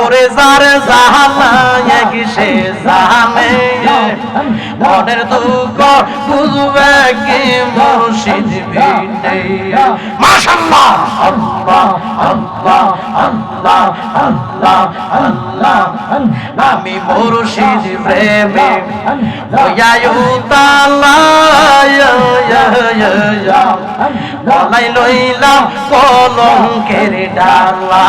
ওরে যার জাহালায় কি সে জানে মনের দুঃখ বুঝবে কি মুর্শিদ বিনে মাশাআল্লাহ আল্লাহ আল্লাহ আল্লাহ আল্লাহ আল্লাহ আমি মুর্শিদ প্রেমে হইয়া উতালা গলায় লইলাম কলঙ্কের ডালা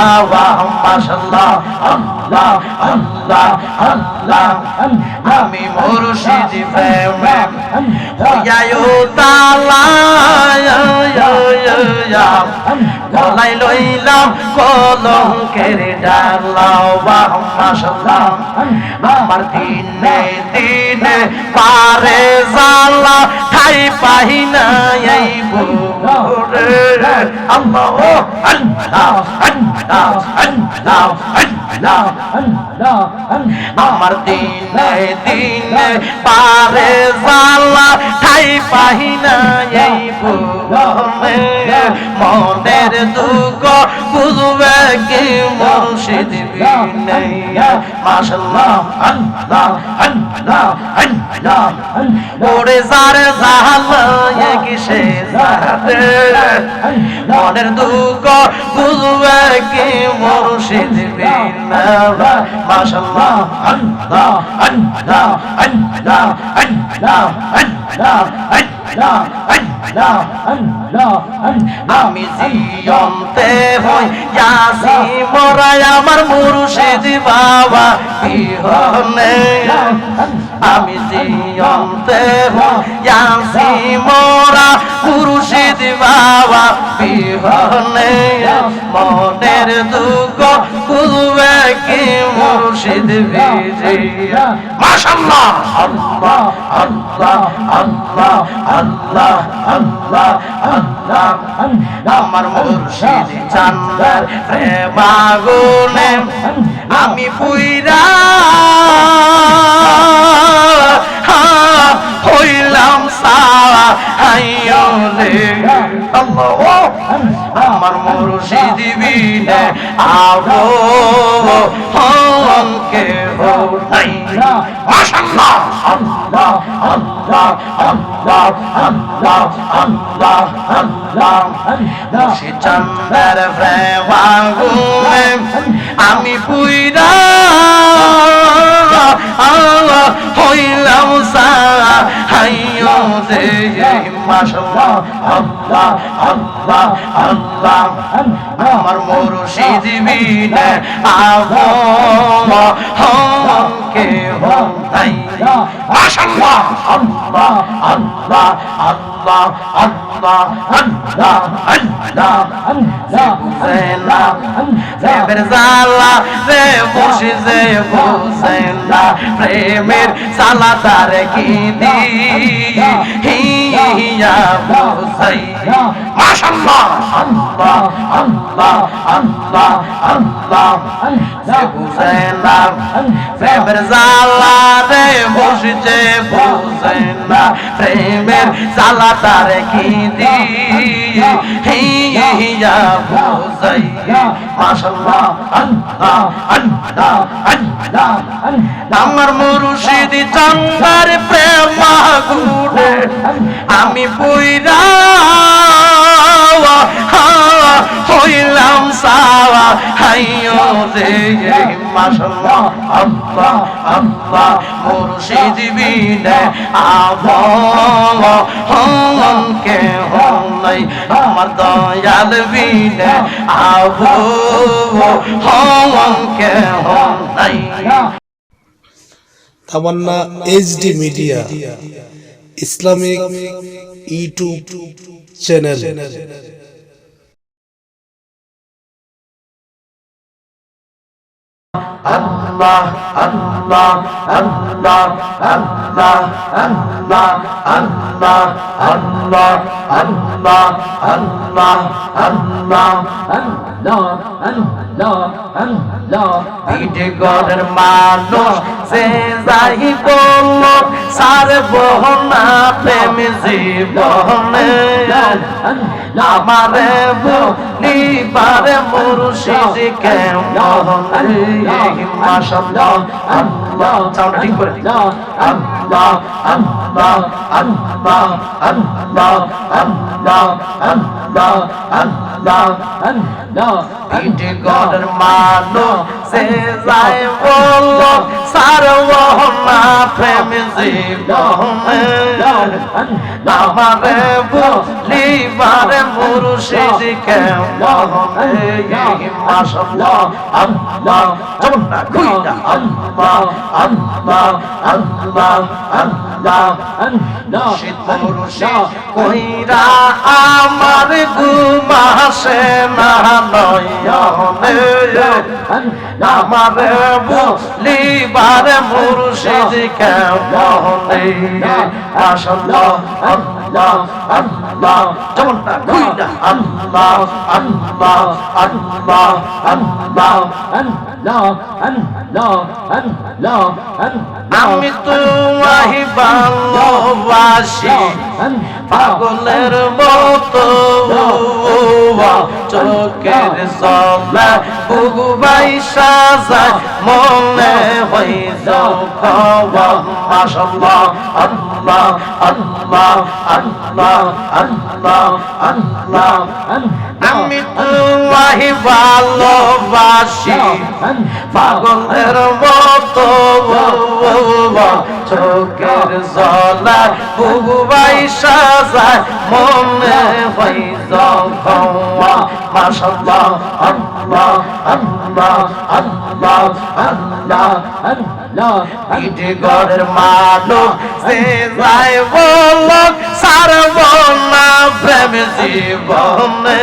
মাশাআল্লাহ আল্লাহ আল্লাহ আল্লাহ আমি মুর্শিদ প্রেমে হইয়া উতালা গলায় লইলাম কলঙ্কের ডালা মাশাআল্লাহ আমার দিনে দিনে পারে জালা ঠাই পাই না এই বুরে আল্লাহ আল্লাহ আল্লাহ আল্লাহ আল্লাহ আল্লাহ আমার দিনে দিনে পারে জালা ঠাই পাই না এই বুরে মনের দুঃখ বুঝবে কি মুর্শিদ বিনে মাশাআল্লাহ আল্লাহ আল্লাহ আল্লাহ ওরে যার জাহালায় কি সে জানে মনের দুঃখ বুঝবে কি মুর্শিদ বিনে মাশাআল্লাহ আল্লাহ আল্লাহ আল্লাহ আল্লাহ আল্লাহ আল্লাহ আল্লাহ আমি জিয়ন্তে হই ইয়াসি মোরাই আমার মুর্শিদ বাবা বিহনে আমি জিয়ন্তে হই ইয়াসি মোরা মুর্শিদ বাবা বিহনে মনের দুঃখ বুঝবে কি মুর্শিদ বিজয়া মাশাআল্লাহ আল্লাহ আল্লাহ আল্লাহ আল্লাহ আল্লাহ আল্লাহ আমার মুর্শিদ চান্দার প্রেম আগুনে আমি পুইরা হইলাম সারা হাইলে আল্লাহ আমার মুর্শিদ বিনে আবো হনকে হো নাই মাশাআল্লাহ আল্লাহ আল্লাহ আল্লাহ আল্লাহ আল্লাহ আল্লাহ মুর্শিদ চান্দার প্রেম আগুনে আমি পুইরা হইলাম সারা হাইলে মাশাআল্লাহ আল্লাহ আল্লাহ আল্লাহ আমার মুর্শিদ বিনে আবো হনকে হো নাই মাশাআল্লাহ আল্লাহ আল্লাহ আল্লাহ আল্লাহ আল্লাহ আল্লাহ বুঝেনা প্রেমের জালা রে বসে যে বুঝেনা প্রেমের জালা তার কি দি হিয়া বুঝাইয়া মাশাআল্লাহ আল্লাহ আল্লাহ আল্লাহ আল্লাহ বুঝেনা প্রেমের জালা রে বসে যে বুঝেনা প্রেমের জালা তার কি দি হিয়া বুঝাইয়া মাশাআল্লাহ আল্লাহ আল্লাহ আল্লাহ আমার মুর্শিদ চান্দার প্রেম আগুনে আমি পুইরা হইলাম সারা হাইলে মাশাআল্লাহ আল্লাহ আল্লাহ মুর্শিদ বিনে আবো হনকে হো নাই আমার দয়াল বিনে আবো হনকে হো নাই Tamanna HD media Islamic YouTube channel Allah Allah Allah Allah Allah Allah Allah Allah Allah Allah পিঠে ঘরের মানুষ সে যাই বলল সারবো না প্রেম জীবনে আমারে বলিবারে মুর্শিদ কেমন মাশাআল্লাহ আল্লাহ সাউন্ড ঠিক করে আল্লাহ আল্লাহ আল্লাহ আল্লাহ আল্লাহ আল্লাহ আল্লাহ আল্লাহ ইটে গড়ের মানো সে যায় বলল সারবহনা প্রেম জীবনে আমারে বলিবারে মুর্শিদ কেমনে মাশাআল্লাহ আল্লাহ জমনা খুইলা আল্লাহ আল্লাহ আল্লাহ আল্লাহ মুর্শিদ মুর্শিদ কইরা আমার ঘুমাসে না নয়নে আমারে বলিবারে মুর্শিদ কেমনে মাশাআল্লাহ আল্লাহ আল্লাহ জমনা খুইলা আল্লাহ আল্লাহ আল্লাহ আল্লাহ আল্লাহ আল্লাহ আল্লাহ আমি তোমায় ভালোবাসি পাগলের মতো চোখের জলে বুকু বাইসা যায় মনে হই যাও খাওয়া মাশাআল্লাহ আল্লাহ আল্লাহ আল্লাহ আল্লাহ আল্লাহ আমি তোমায় ভালোবাসি পাগলের মতো চোখের জলে বুকু বাইসা যায় মনে হই যাও খাওয়া মাশাআল্লাহ আল্লাহ আল্লাহ আল্লাহ আল্লাহ আল্লাহ ইটে গড়ের মানো সে যায় বলল সারবহনা প্রেম জীবনে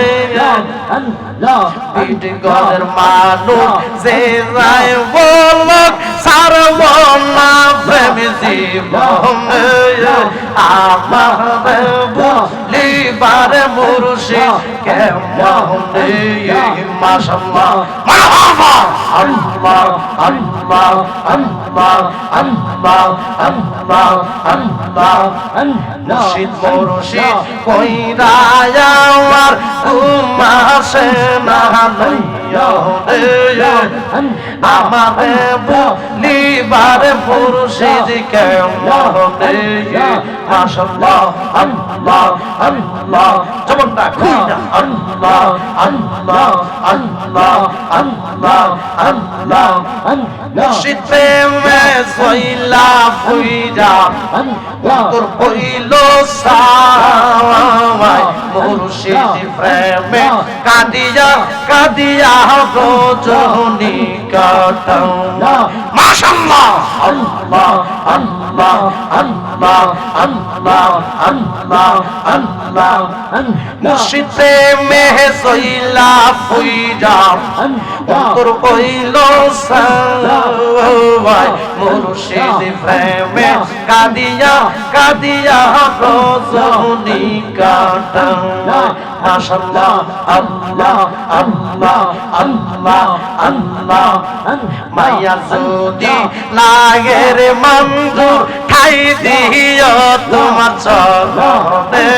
ইটে গড়ের মানো সে যায় বলল সারবহনা প্রেম জীবনে আমার বলিবারে মুর্শিদ কেমনে মাশাআল্লাহ মারহাবা আল্লাহ আল্লাহ আল্লাহ আল্লাহ আল্লাহ আল্লাহ মুর্শিদ মুর্শিদ কইরা আমার ঘুমাসে না নয়নে আমারে বলিবারে মুর্শিদ কেমনে মাশাআল্লাহ আল্লাহ আল্লাহ জমনা খুইলা আল্লাহ আল্লাহ আল্লাহ আল্লাহ আল্লাহ মুর্শিদ প্রেমে সইলা ফুইরা তোর কইল সাওয়াই মুর্শিদ প্রেমে কাঁদিয়া কাঁদিয়া রজনী কাটাও মাশাআল্লাহ আল্লাহ আল্লাহ আল্লাহ আল্লাহ আল্লাহ আল্লাহ মুর্শিদ প্রেমে সইলা ফুইরা তোর কইল সাওয়াই মুর্শিদ প্রেমে কাঁদিয়া কাঁদিয়া রজনী কাটাও মাশাআল্লাহ আল্লাহ আল্লাহ আল্লাহ আল্লাহ মায়া যদি লাগে রে মঞ্জুর ঠাই দিও তোমার চরণে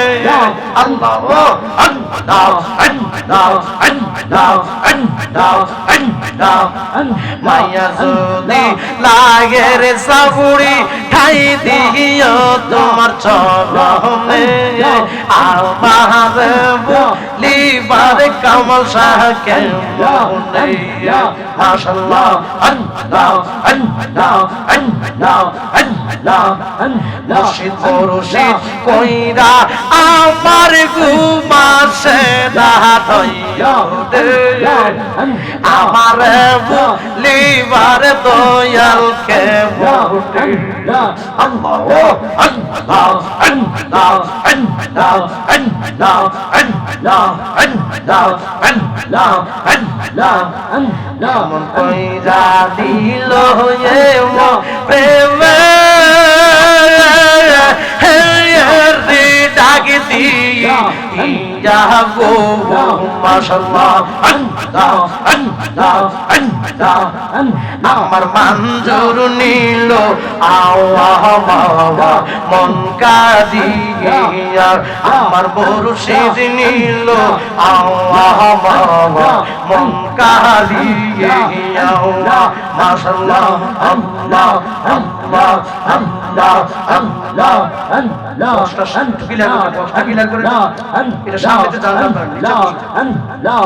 আল্লাহ আল্লাহ আল্লাহ আল্লাহ আল্লাহ আল্লাহ মায়া যদি লাগে রে সাবুরি ঠাই দিও তোমার চরণে আমার বলিবারে কামাল শাহ কেমনে মাশাআল্লাহ আল্লাহ আল্লাহ আল্লাহ আল্লাহ মুর্শিদ মুর্শিদ কইরা আমার ঘুমাসে না নয়নে আমারে বলিবারে দয়াল কেমনে আল্লাহ আল্লাহ আল্লাহ আল্লাহ আল্লাহ আল্লাহ আল্লাহ আল্লাহ আল্লাহ আল্লাহ মন কইরা দিল এ মন প্রেমে রে ডাক দিয়া গো মাশাআল্লাহ আমার মঞ্জুর নীল আওয়া মন কাদিয়া আমার মুর্শিদ নীল আওয়া মন কাদিয়া মাশাআল্লাহ আল্লাহ আল্লাহ আল্লাহ আল্লাহ আল্লাহ বিলাল করে এটা সামনে জানলাম আল্লাহ আল্লাহ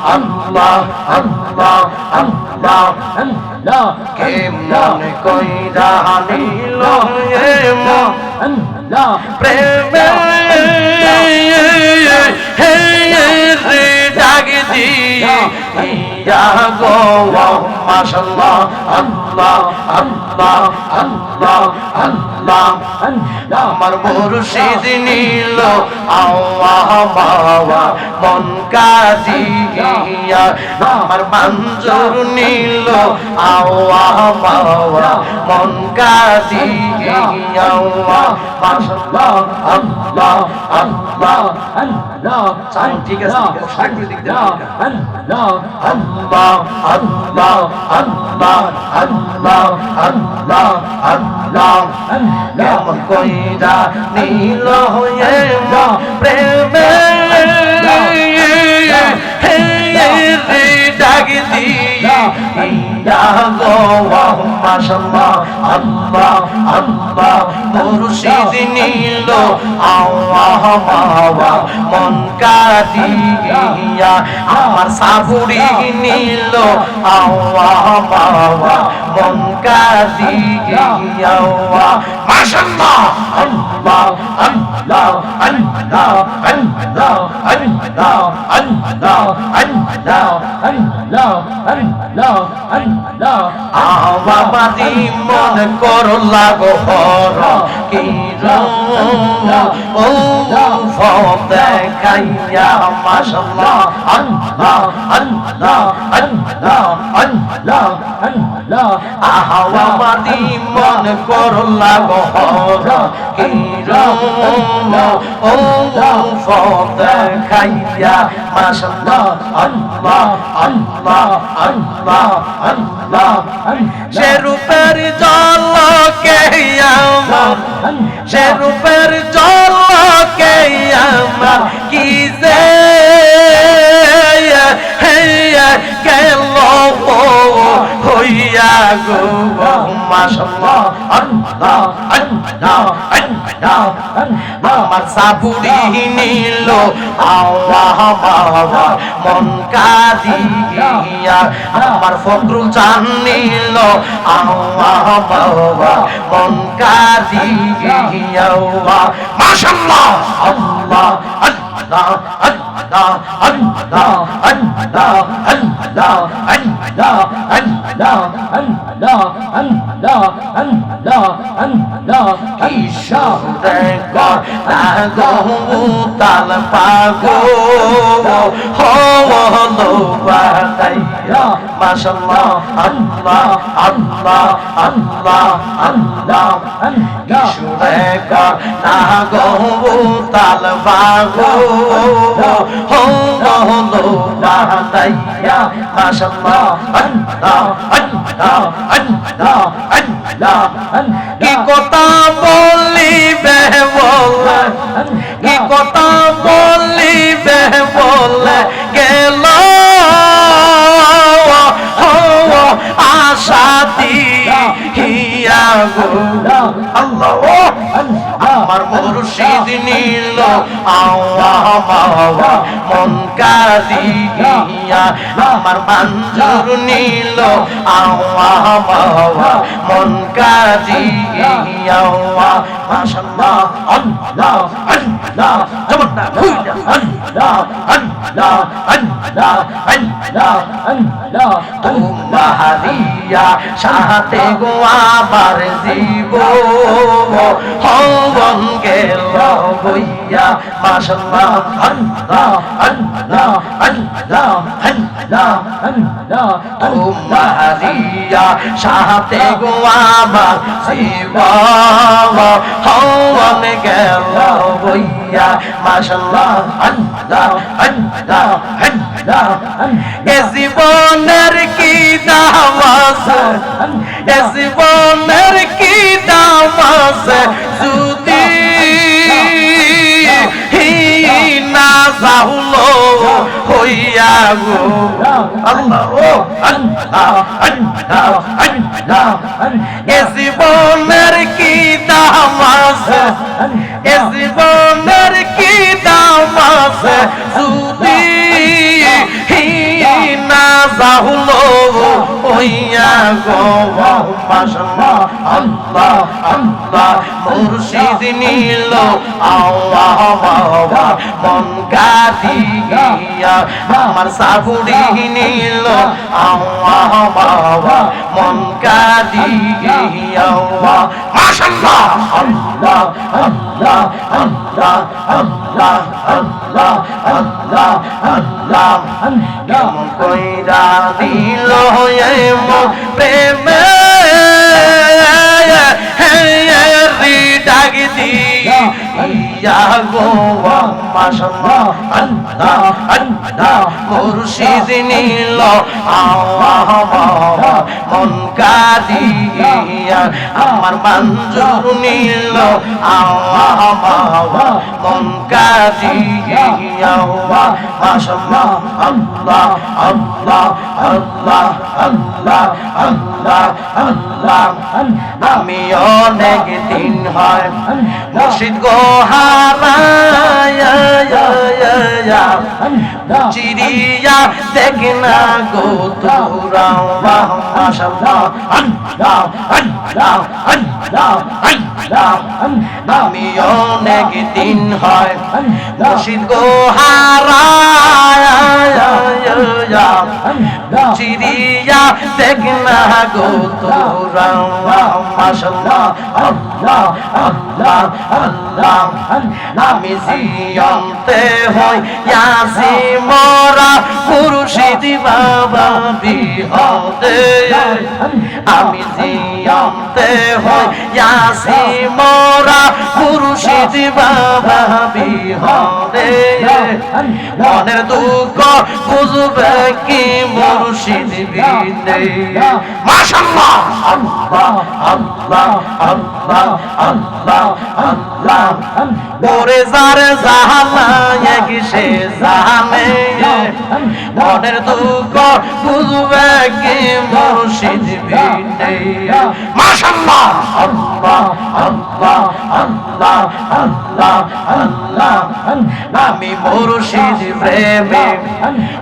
আল্লাহ আল্লাহ আল্লাহ আল্লাহ কেমন কইরা নিল এ মন প্রেমে হে রে ডাক দিয়া গো মাশাআল্লাহ আল্লাহ আল্লাহ আল্লাহ আল্লাহ আমার মুর্শিদ নীল আওয়া মন কাদিয়া আমার মঞ্জুর নীল আওয়া মন কাদিয়া মাশাআল্লাহ আল্লাহ আল্লাহ আল্লাহ ঠিক আছে সাইড দিক দাও আল্লাহ আল্লাহ আল্লাহ আল্লাহ আল্লাহ আল্লাহ আল্লাহ কেমন কইরা নীল হয়ে প্রেমে হে ডাক দিয়া গো মাশাআল্লাহ আল্লাহ আল্লাহ মুর্শিদ নীল আওয়া মন কাদিয়া আমার সাবুরি নীল আওয়া মন কাদিয়া মাশাআল্লাহ আল্লাহ আল্লাহ আল্লাহ আল্লাহ আল্লাহ আল্লাহ আল্লাহ আল্লাহ আল্লাহ আল্লাহ আওয়াবাদি মন করো লাগো হর কি ও ফতে খাইয়া মাশাআল্লাহ আল্লাহ আল্লাহ আল্লাহ আল্লাহ আল্লাহ আওয়াবাদি মন করো লাগো হর কি ও ফতে খাইয়া মাশাআল্লাহ আল্লাহ আল্লাহ আল্লাহ আল্লাহ সে রূপের জলকে আমার সে রূপের জলকে আমার কি যে গেল হইয়া গো মাশাআল্লাহ আল্লাহ আল্লাহ আল্লাহ আমার সাবুরি নীল আওয়া মন কাদিয়া আমার ফখরুল জান নীল আওয়া মন কাদিয়া মাশাআল্লাহ আল্লাহ আল্লাহ আল্লাহ আল্লাহ আল্লাহ আল্লাহ আল্লাহ আল্লাহ আল্লাহ আল্লাহ আল্লাহ আল্লাহ ইশারে কর লাগো তাল পাগো হলো বাতাইয়া মাশাআল্লাহ আল্লাহ আল্লাহ আল্লাহ আল্লাহ ইশারে কর লাগো তাল পাগো হলো বাতাইয়া মাশাআল্লাহ আল্লাহ আল্লাহ আল্লাহ আল্লাহ কি কথা বলিবে বলে কি কথা বলিবে বলে গেল আশা দিয়া গো আল্লাহ আমার মুর্শিদ নীল আওয়া মন কাদিয়া আমার মঞ্জুর নীল আওয়া মন কাদিয়া মাশাআল্লাহ আল্লাহ আল্লাহ জমনা ভুইয়া আল্লাহ আল্লাহ আল্লাহ আল্লাহ আল্লাহ তোমারিয়া সাথে গো আমার জীব হবন গেল বইয়া মাশাআল্লাহ আল্লাহ আল্লাহ আল্লাহ আল্লাহ আল্লাহ তোমারিয়া সাথে গো আমার জীব হবন গেল বইয়া মাশাআল্লাহ আল্লাহ এ জীবনের কি দাম আছে, এ জীবনের কি দাম আছে, যদি না যাওলো হইয়া গো আল্লাহ ও আল্লাহ আল্লাহ আল্লাহ। এ জীবনের কি দাম আছে, এ জীবনের কি দাম আছে, যদি না যাওলো হইয়া গো মাশাআল্লাহ আল্লাহ আল্লাহ। মুর্শিদ নিল আল্লাহ বাবা মন কাঁদিয়া, আমার সাবুড়ি নিল আল্লাহ বাবা মন কাঁদিয়া। মাশাআল্লাহ আল্লাহ আল্লাহ আল্লাহ আল্লাহ আল্লাহ আল্লাহ আল্লাহ। কেমন কইরা দিল এমন প্রেমে ডাক দিয়া গো মাশাআল্লাহ আল্লাহ আল্লাহ। মুর্শিদ নিল আল্লাহ বাবা মন কাঁদিয়া, আমার মঞ্জুর নিল আল্লাহ বাবা মন কাঁদিয়া। মাশাআল্লাহ আল্লাহ আল্লাহ আল্লাহ আল্লাহ আল্লাহ আল্লাহ। আমি অনেক দিন হয় মুর্শিদ গো হারায়া, চিড়িয়া দেখ না গো তোরা। মাশাআল্লাহ আল্লাহ আল্লাহ আল্লাহ আল্লাহ। আমি অনেক দিন হয় মুর্শিদ গো হারায়া, চিড়িয়া দেখ না গো তোরা। মাশাআল্লাহ আল্লাহ আল্লাহ আল্লাহ। আমি জিয়ন্তে হই ইয়াসি মোরা মুর্শিদ বাবা বিহদে, আমি জিয়ন্তে হই ইয়াসি মোরা মুর্শিদ বাবা বিহদে। মনের দুঃখ বুঝবে কি মুর্শিদ বিনে। মাশাআল্লাহ আল্লাহ আল্লাহ আল্লাহ আল্লাহ আল্লাহ। ওরে যারে জাহালা এক সে জানে, মনের দুঃখ বুঝবে কি মুর্শিদ বিনে। মাশাআল্লাহ আল্লাহ আল্লাহ আল্লাহ আল্লাহ আল্লাহ। আমি মুর্শিদ প্রেমে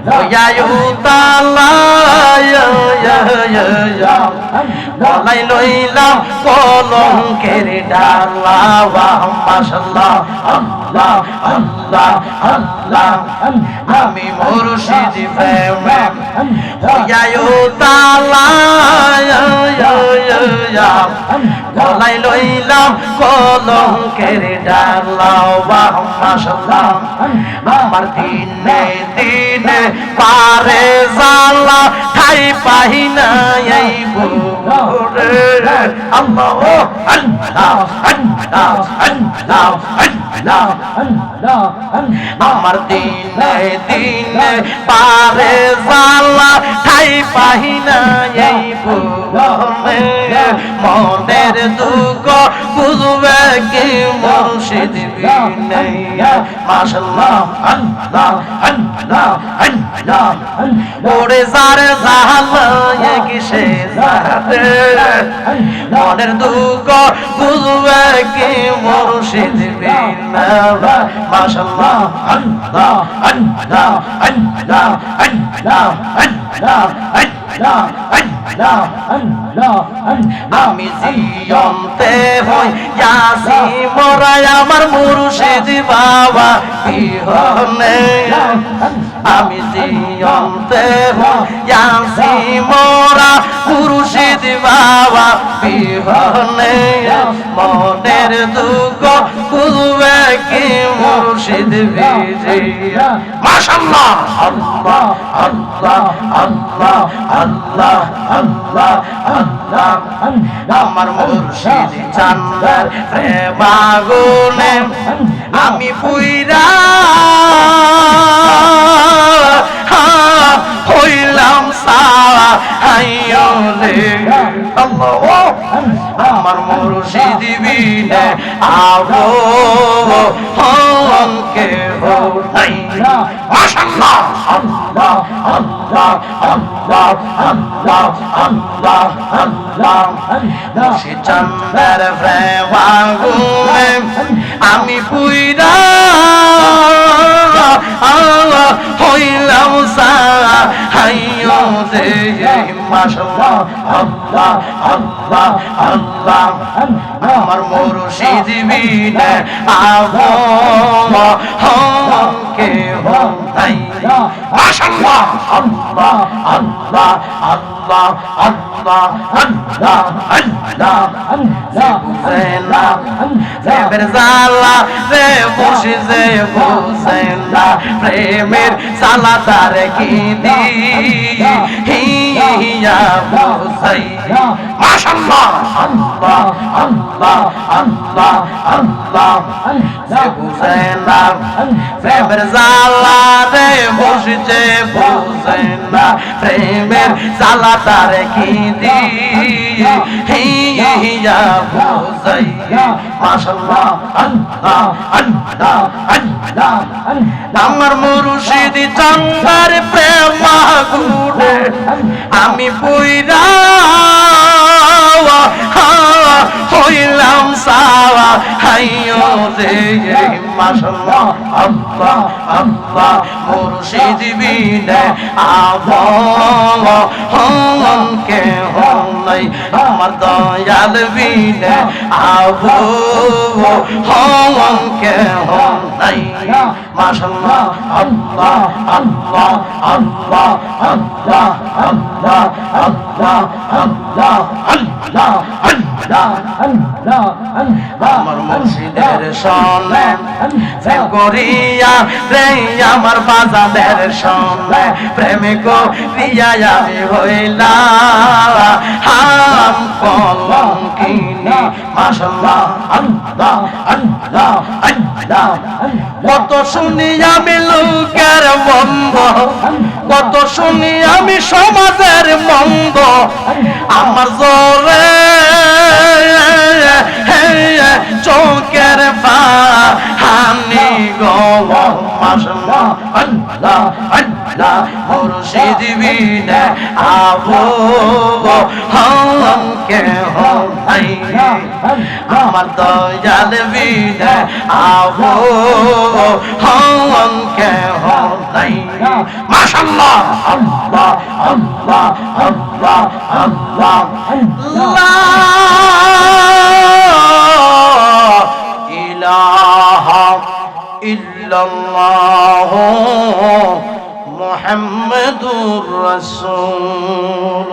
হইয়া উতালা, গলায় লইলাম কলঙ্কের ডালা। মাশাআল্লাহ আল্লাহ আল্লাহ আল্লাহ। আমি মুর্শিদ প্রেমে হইয়া উতালা, গলায় লইলাম কলঙ্কের ডালা। মাশাআল্লাহ আমার দিনে দিনে পারে জালা, ঠাই পাই না এই বুরে। আল্লাহ আল্লাহ আল্লাহ আল্লাহ আল্লাহ আল্লাহ। আমার দিনে দিনে পারে জালা, ঠাই পাই না এই বুরে। মনের দুঃখ বুঝবে কি মুর্শিদ বিনে। মাশাআল্লাহ আল্লাহ আল্লাহ আল্লাহ। ওরে যারে জাহালা এক সে জানে, মনের দুঃখ বুঝবে কি মুর্শিদ বিনে। মাশাআল্লাহ আল্লাহ আল্লাহ আল্লাহ আল্লাহ আল্লাহ আল্লাহ আল্লাহ আল্লাহ। আমি জিয়ন্তে হই ইয়াসি মোরা আমার মুর্শিদ বাবা বিহনে। আমি জিয়ন্তে হই ইয়াসি মোরা মুর্শিদ বাবা বিহনে। মনের দুঃখ বুঝবে কি কি মুর্শিদ বিজিয়া মাশাআল্লাহ আল্লাহ আল্লাহ আল্লাহ আল্লাহ আল্লাহ আল্লাহ আমার মুর্শিদ চান্দার প্রেম আগুনে আমি পুইরা হইলাম সারা হাইলে আল্লাহ আমার মুর্শিদ বিনে আবো হনকে হো নাই মাশাআল্লাহ আল্লাহ আল্লাহ আল্লাহ আল্লাহ আল্লাহ আল্লাহ মুর্শিদ চান্দার প্রেম আগুনে আমি পুইরা হইলাম সারা হাইও দে মাশাআল্লাহ আল্লাহ আল্লাহ আল্লাহ আমার মুর্শিদ বিনে আবো হনকে হো নাই মাশাআল্লাহ আল্লাহ আল্লাহ আল্লাহ আল্লাহ আল্লাহ আল্লাহ বুঝেনা প্রেমের জ্বালা রে বসে যে বুঝেনা প্রেমের জ্বালা তার কি দিয়া বুঝাই মাশাআল্লাহ আল্লাহ আল্লাহ আল্লাহ আল্লাহ বুঝেনা প্রেমের জ্বালা রে বসে যে বুঝেনা প্রেমের জ্বালা তার কি দিয়া বুঝাই মাশাআল্লাহ আল্লাহ আল্লাহ আল্লাহ আমার মুর্শিদ চান্দার প্রেম আগুনে আমি পুইরা হইলাম সারা হাইও দে মাশাআল্লাহ আল্লাহ আল্লাহ মুর্শিদ বিনে আবো হনকে হো নাই আমার দয়াল বিনে আবো হনকে হো নাই মাশাআল্লাহ আল্লাহ আল্লাহ আল্লাহ আল্লাহ আল্লাহ আল্লাহ আল্লাহ আল্লাহ আল্লাহ আল্লাহ আমার মুর্শিদের শোনে প্রেম করিয়া রে আমার বাজাদের শোনে প্রেম করিয়া আমি হইলাম হাম কলঙ্কিনী মাশাআল্লাহ আল্লাহ আল্লাহ আল্লাহ কত শুনি আমি লোকের মন্দ কত শুনি আমি সমাজের মন্দ আমার জোরে চোখের পানি গো মাশাআল্লাহ আল্লাহ আল্লাহ মুর্শিদ বিনে আবো হনকে হো নাই আমার দয়াল বিনে আবো হনকে হো নাই মাশাআল্লাহ আল্লাহ আল্লাহ আল্লাহ আল্লাহ লা ইলাহা ইল্লাল্লাহ মুহাম্মাদুর রাসূল